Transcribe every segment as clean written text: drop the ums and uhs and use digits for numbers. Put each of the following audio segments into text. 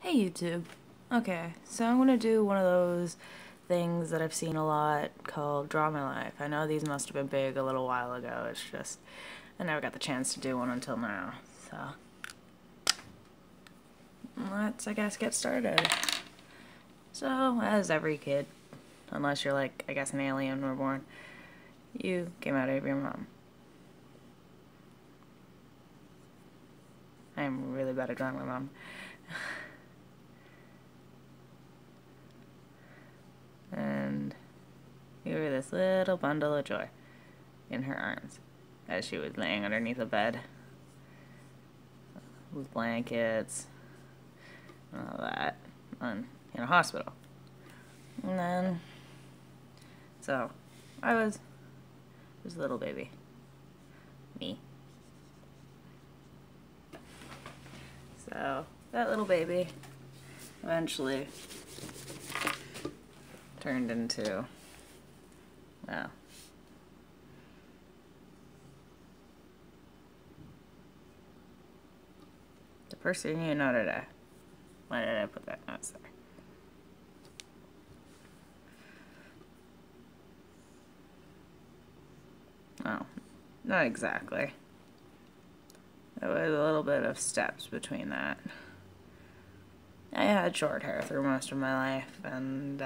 Hey YouTube. Okay, so I'm gonna do one of those things that I've seen a lot called Draw My Life. I know these must have been big a little while ago, it's just I never got the chance to do one until now, so let's, I guess, get started. So, as every kid, unless you're like, I guess, an alien reborn, you came out of your mom. I'm really bad at drawing my mom. And you were this little bundle of joy in her arms as she was laying underneath a bed with blankets and all that in a hospital. And then, so I was a little baby. Me. So that little baby eventually turned into, well, the person you know today. Why did I put that notes there? Oh, not exactly. There was a little bit of steps between that. I had short hair through most of my life, and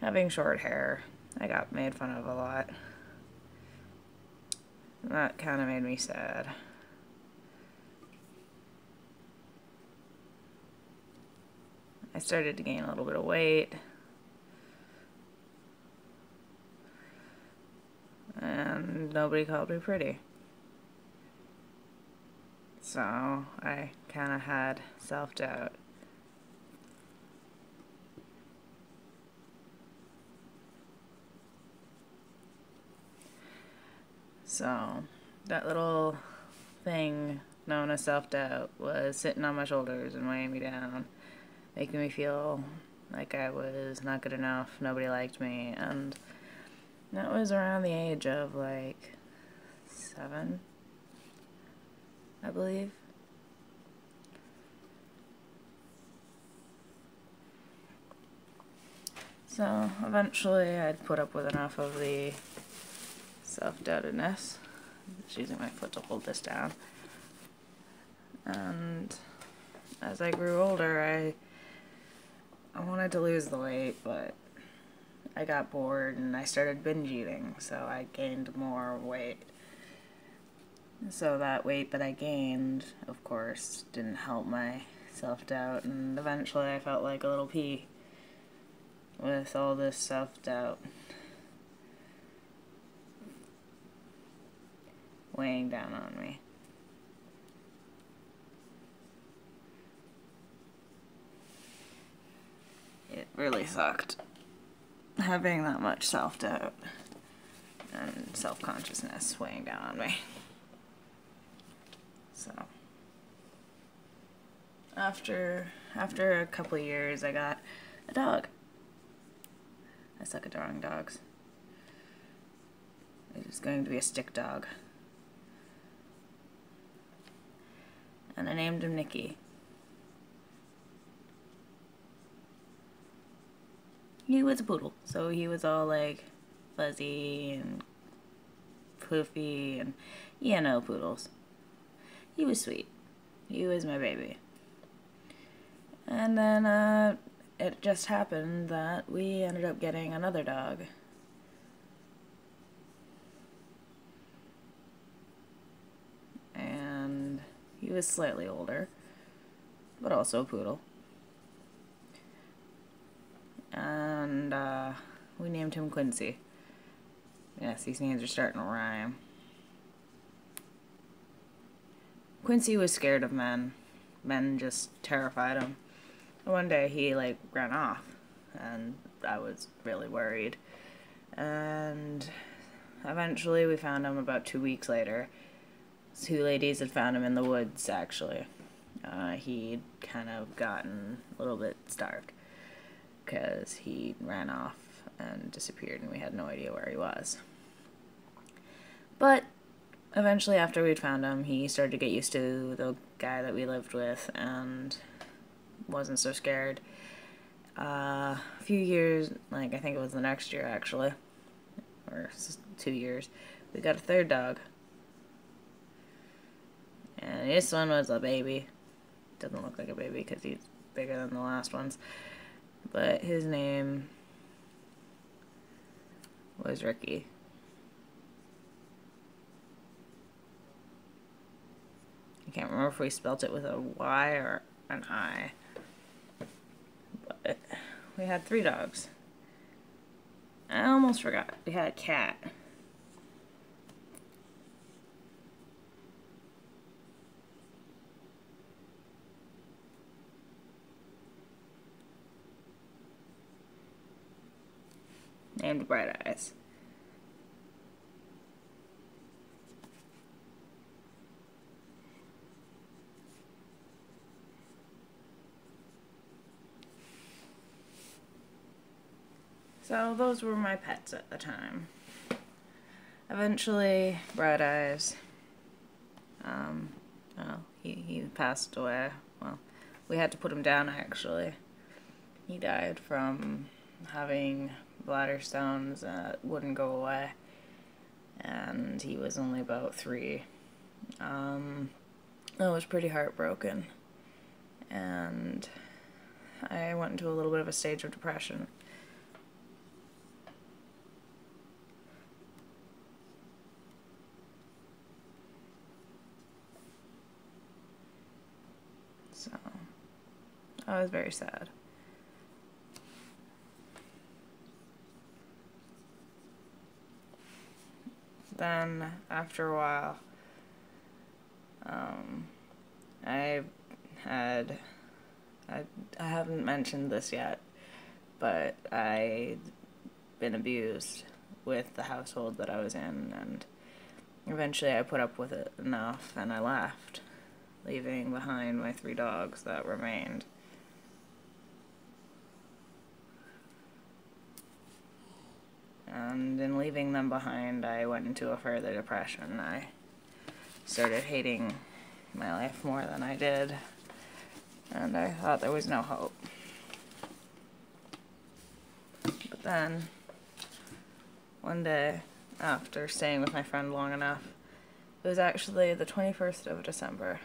having short hair, I got made fun of a lot. That kind of made me sad. I started to gain a little bit of weight. And nobody called me pretty. So I kind of had self-doubt. So that little thing known as self-doubt was sitting on my shoulders and weighing me down, making me feel like I was not good enough, nobody liked me, and that was around the age of like 7, I believe. So eventually I'd put up with enough of the self-doubtedness. Just using my foot to hold this down. And as I grew older, I wanted to lose the weight, but I got bored and I started binge eating, so I gained more weight. So that weight that I gained, of course, didn't help my self-doubt, and eventually I felt like a little pea with all this self-doubt weighing down on me. It really sucked having that much self-doubt and self-consciousness weighing down on me. So after a couple of years, I got a dog. I suck at drawing dogs. It was going to be a stick dog. And I named him Nicky. He was a poodle, so he was all like fuzzy and poofy and, you know, poodles. He was sweet. He was my baby. And then it just happened that we ended up getting another dog. And he was slightly older, but also a poodle. And we named him Quincy. Yes, these names are starting to rhyme. Quincy was scared of men. Men just terrified him. One day he like ran off, and I was really worried. And eventually we found him about 2 weeks later. 2 ladies had found him in the woods, actually. He'd kind of gotten a little bit starved because he ran off and disappeared, and we had no idea where he was. But eventually, after we'd found him, he started to get used to the guy that we lived with, and wasn't so scared. A few years, like I think it was the next year actually, or 2 years, we got a third dog. And this one was a baby. Doesn't look like a baby because he's bigger than the last ones. But his name was Ricky. I can't remember if we spelt it with a Y or an I. But we had 3 dogs. I almost forgot. We had a cat. Named Bright Eyes. So those were my pets at the time. Eventually, Bright Eyes, well, he passed away. Well, we had to put him down actually. He died from having bladder stones that wouldn't go away, and he was only about 3. I was pretty heartbroken, and I went into a little bit of a stage of depression. So, I was very sad. Then, after a while, I haven't mentioned this yet, but I'd been abused with the household that I was in, and eventually I put up with it enough and I left, leaving behind my 3 dogs that remained. And in leaving them behind, I went into a further depression. I started hating my life more than I did, and I thought there was no hope. But then, one day, after staying with my friend long enough, it was actually the 21st of December,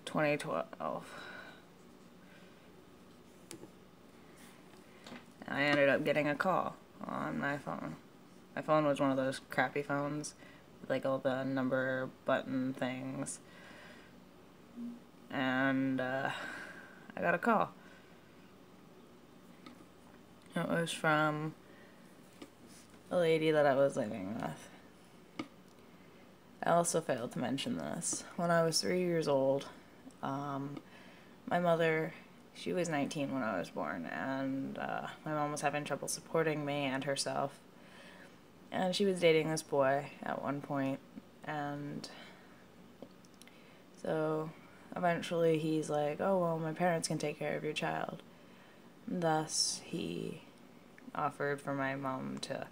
2012. I ended up getting a call on my phone. My phone was one of those crappy phones with like all the number button things. And I got a call. It was from a lady that I was living with. I also failed to mention this. When I was 3 years old, my mother, she was 19 when I was born, and my mom was having trouble supporting me and herself. And she was dating this boy at one point, and so eventually he's like, oh, well, my parents can take care of your child. And thus, he offered for my mom to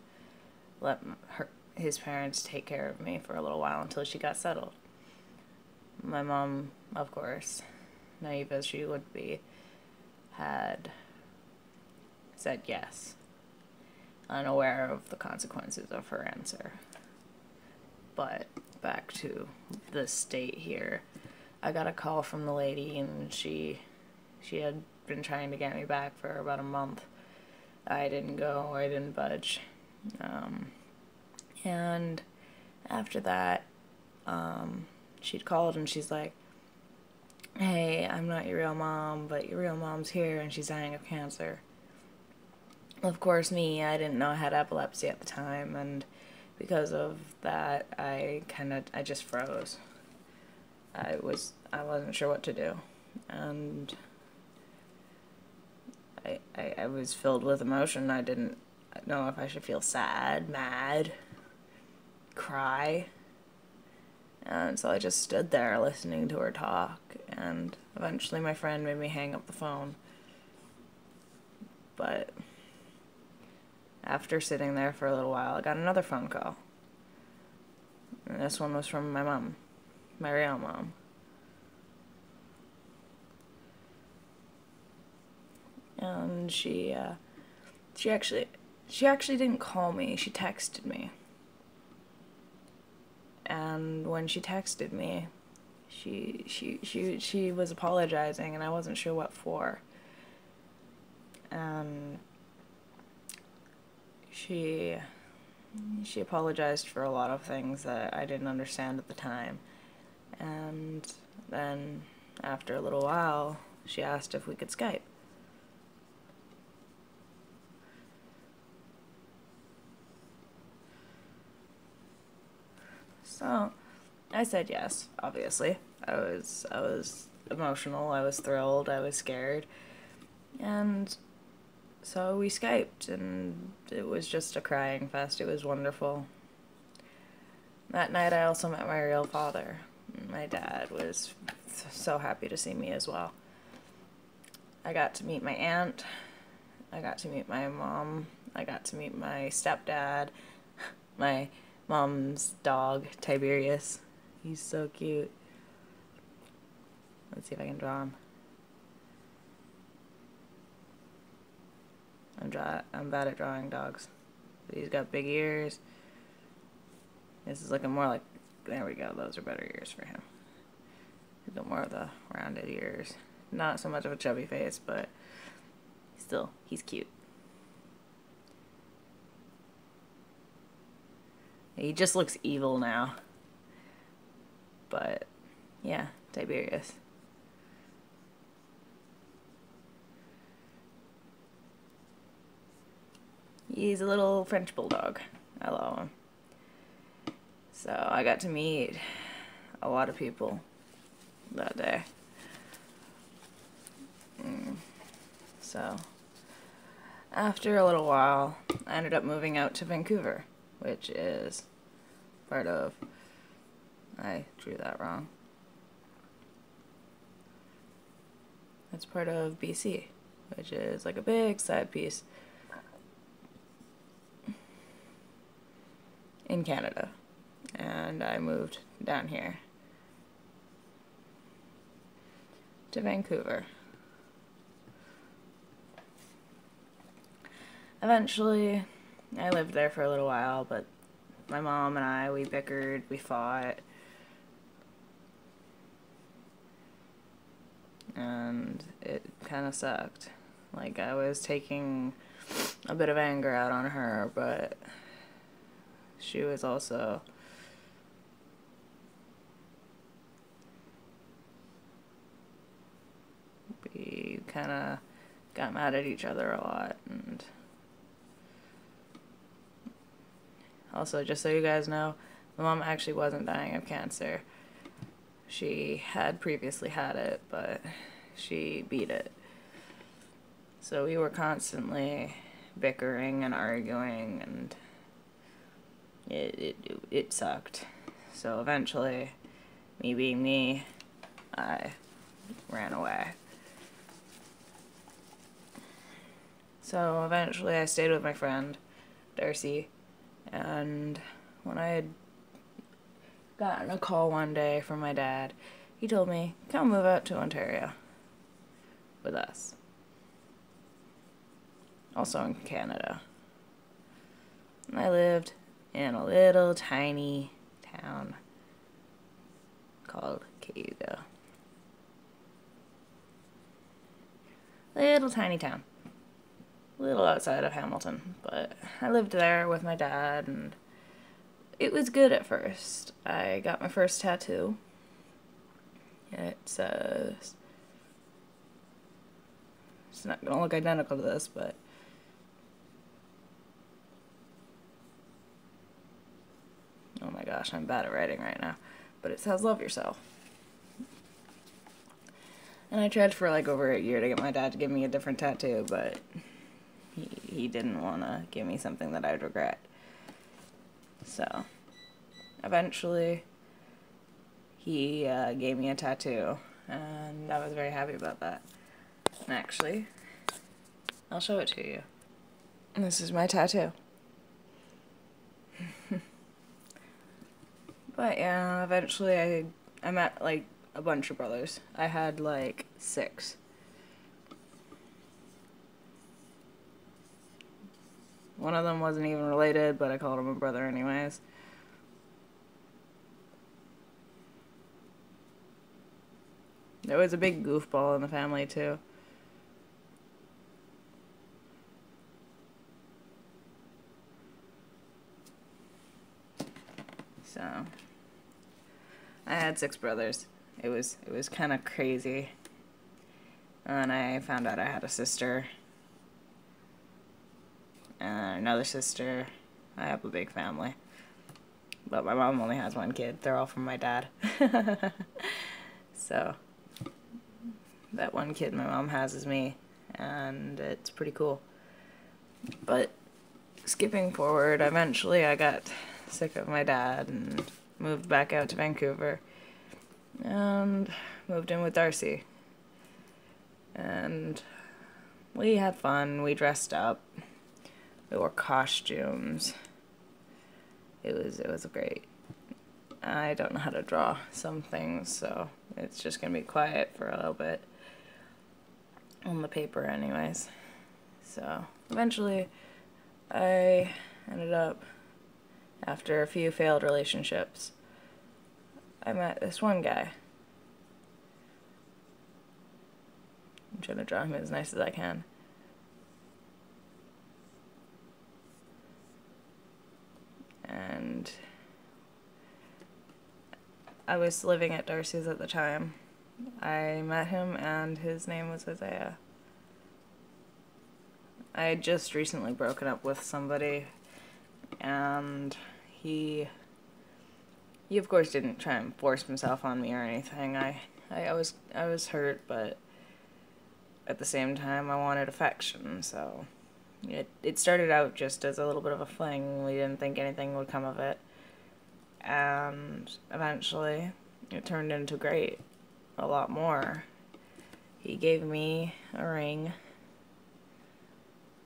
let his parents take care of me for a little while until she got settled. My mom, of course, naive as she would be, had said yes, unaware of the consequences of her answer. But back to the state here, I got a call from the lady, and she had been trying to get me back for about a month. I didn't go, I didn't budge. And after that, she'd called and she's like, hey, I'm not your real mom, but your real mom's here and she's dying of cancer. Of course, I didn't know I had epilepsy at the time, and because of that, I just froze. I wasn't sure what to do, and I was filled with emotion. I didn't know if I should feel sad, mad, cry. And so I just stood there listening to her talk, and eventually my friend made me hang up the phone. But after sitting there for a little while, I got another phone call. And this one was from my mom, my real mom. and she actually didn't call me. She texted me. And when she texted me, she was apologizing, and I wasn't sure what for. And she apologized for a lot of things that I didn't understand at the time. And then after a little while, she asked if we could Skype. So I said yes, obviously. I was emotional, I was thrilled, I was scared. And so we Skyped, and it was just a crying fest. It was wonderful. That night I also met my real father. My dad was so happy to see me as well. I got to meet my aunt. I got to meet my mom. I got to meet my stepdad. My mom's dog, Tiberius. He's so cute. Let's see if I can draw him. I'm bad at drawing dogs. He's got big ears. This is looking more like, there we go, those are better ears for him. He's got more of the rounded ears. Not so much of a chubby face, but still, he's cute. He just looks evil now. But, yeah, Tiberius. He's a little French bulldog. I love him. So I got to meet a lot of people that day. So after a little while, I ended up moving out to Vancouver, which is part of, I drew that wrong. That's part of BC, which is like a big side piece in Canada. And I moved down here to Vancouver. Eventually, I lived there for a little while, but my mom and I, we bickered, we fought, and it kind of sucked. Like, I was taking a bit of anger out on her, but she was also we kind of got mad at each other a lot. And also, just so you guys know, my mom actually wasn't dying of cancer. She had previously had it, but she beat it. So we were constantly bickering and arguing, and it sucked. So eventually, me being me, I ran away. So eventually I stayed with my friend, Darcy, and when I had gotten a call one day from my dad, he told me, come move out to Ontario with us. Also in Canada. And I lived in a little tiny town called Cayuga. Little tiny town. A little outside of Hamilton, but I lived there with my dad, and it was good at first. I got my first tattoo. It says, it's not gonna look identical to this, but oh my gosh, I'm bad at writing right now. But it says, love yourself. And I tried for like over a year to get my dad to give me a different tattoo, but he didn't want to give me something that I'd regret. So, eventually, he gave me a tattoo, and I was very happy about that. And actually, I'll show it to you. And this is my tattoo. But yeah, eventually I met like a bunch of brothers. I had like 6. One of them wasn't even related, but I called him a brother anyways. There was a big goofball in the family, too. So, I had 6 brothers. It was kind of crazy. And I found out I had a sister. And another sister. I have a big family. But my mom only has 1 kid. They're all from my dad. So, that 1 kid my mom has is me. And it's pretty cool. But, skipping forward, eventually I got sick of my dad and moved back out to Vancouver. And moved in with Darcy. And we had fun. We dressed up. We wore costumes. It was great. I don't know how to draw some things, so it's just gonna be quiet for a little bit on the paper anyways. So eventually I ended up, after a few failed relationships, I met this one guy. I'm trying to draw him as nice as I can. And I was living at Darcy's at the time. I met him and his name was Isaiah. I had just recently broken up with somebody, and he of course didn't try and force himself on me or anything. I was hurt, but at the same time I wanted affection, so it started out just as a little bit of a fling. We didn't think anything would come of it, and eventually it turned into great, a lot more. He gave me a ring,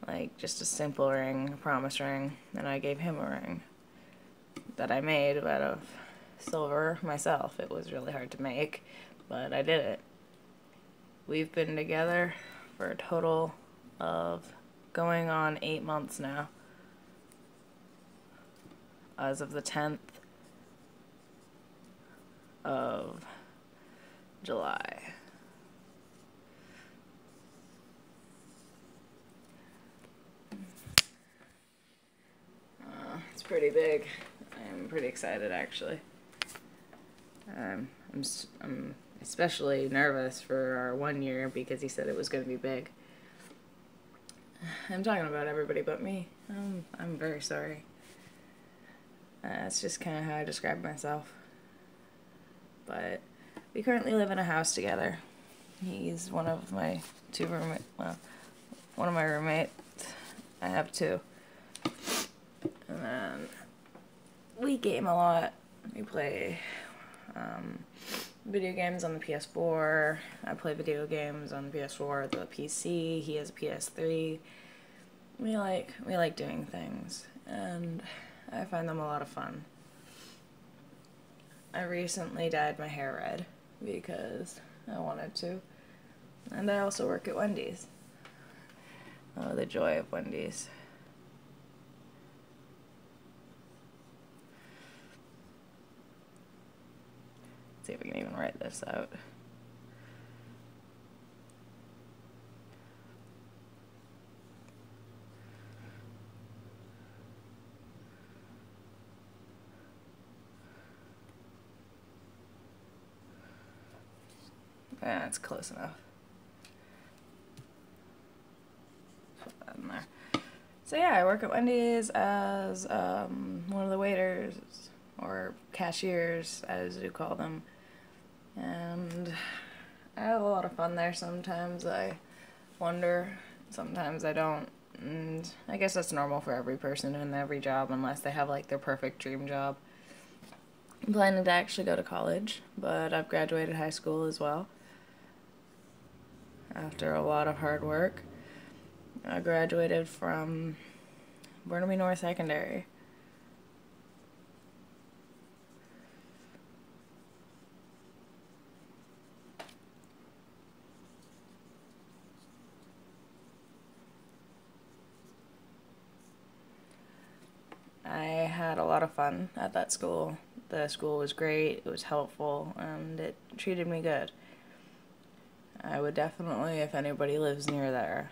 like just a simple ring, a promise ring, and I gave him a ring that I made out of silver myself. It was really hard to make, but I did it. We've been together for a total of going on 8 months now, as of the 10th of July. It's pretty big. I'm pretty excited, actually. I'm especially nervous for our 1 year because he said it was going to be big. I'm talking about everybody but me. I'm very sorry. It's just kind of how I describe myself. But we currently live in a house together. He's one of my 2 roommates. Well, one of my roommates. I have 2. And then we game a lot. We play video games on the PS4. I play video games on the PS4, the PC. He has a PS3. We like doing things, and I find them a lot of fun. I recently dyed my hair red because I wanted to, and I also work at Wendy's. Oh, the joy of Wendy's. Let's see if we can even write this out. That's close enough. Put that in there. So yeah, I work at Wendy's as one of the waiters, or cashiers, as you call them. And I have a lot of fun there. Sometimes I wonder, sometimes I don't. And I guess that's normal for every person in every job, unless they have like their perfect dream job. I'm planning to actually go to college, but I've graduated high school as well. After a lot of hard work, I graduated from Burnaby North Secondary. fun at that school. The school was great, it was helpful, and it treated me good. I would definitely, if anybody lives near there,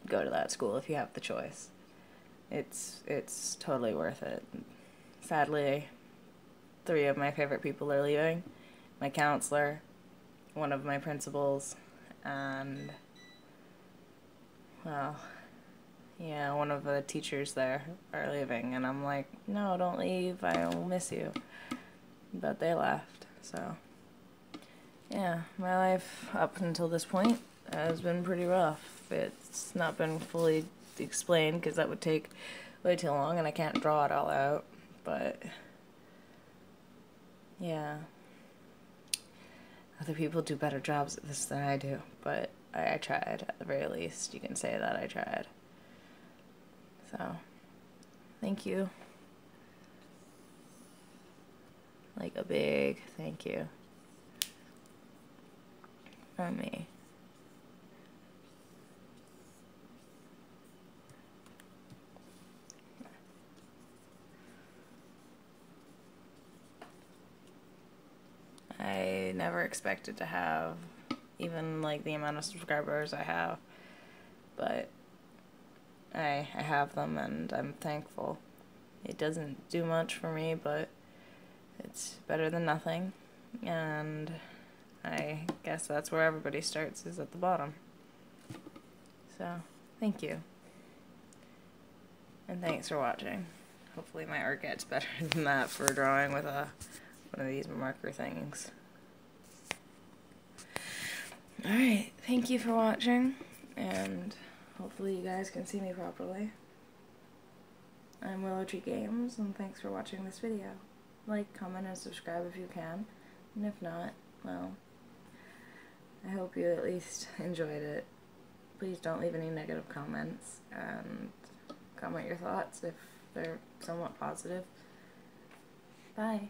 go to that school if you have the choice. It's totally worth it. Sadly, 3 of my favorite people are leaving. My counselor, one of my principals, and, well, yeah, one of the teachers there are leaving, and I'm like, no, don't leave, I will miss you. But they left, so, yeah, my life up until this point has been pretty rough. It's not been fully explained, because that would take way too long, and I can't draw it all out, but, yeah. Other people do better jobs at this than I do, but I tried, at the very least. You can say that I tried. So, thank you. Like a big thank you from me. I never expected to have even like the amount of subscribers I have, but I have them and I'm thankful. It doesn't do much for me, but it's better than nothing, and I guess that's where everybody starts, is at the bottom. So, thank you. And thanks for watching. Hopefully my art gets better than that for drawing with one of these marker things. Alright, thank you for watching, and hopefully you guys can see me properly. I'm WillowTreeGames, and thanks for watching this video. Like, comment, and subscribe if you can, and if not, well, I hope you at least enjoyed it. Please don't leave any negative comments, and comment your thoughts if they're somewhat positive. Bye.